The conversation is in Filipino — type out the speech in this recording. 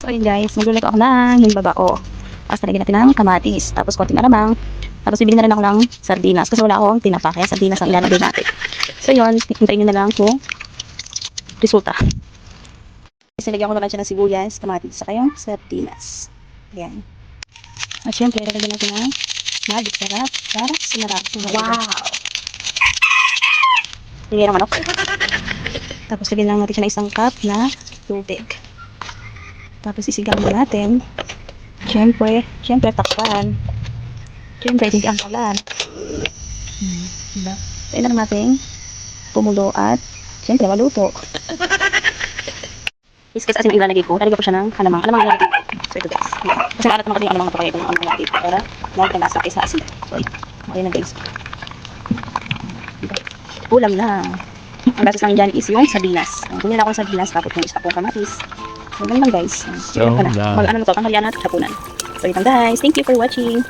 So ayun guys, magluluto ako ng himbabao. Tapos talagyan natin ng kamatis. Tapos konting alamang. Tapos bibili na rin ako ng sardinas. Kasi wala akong tinapa. Kaya sardinas ang ilalagay natin. So yun, hintayin nyo na lang kung resulta. Kasi lagyan ko naman siya ng sibuyas, kamatis, saka yung sardinas. Ayan. At syempre, lagyan natin ng magic sarap para sumarap. Wow! Hindi ng manok. Tapos lagyan lang natin siya ng isang cup na tubig. Tapos isigaw natin. Siyempre takpan. Siyempre, hindi ang kalan. Diba? Tayo na natin pumulo at siyempre maluto. Is kasi yung ilalagay ko, lalagay ko siya ng alamang. Alamang ilalagay ko. So ito guys. Kasi alat naman kasi yung alamang kapagay ko ng alamang ilalagay ko. Para lahat ng lasa kaysa asin. So ayun na guys. Diba? Ulam na. Ang basis lang dyan is yung sardinas. Kunin ako ng sardinas tapos yung isa kong kamatis. So, ganun lang guys. Mag-ano na to, tanghalian at hapunan. So, yun lang guys. Thank you for watching.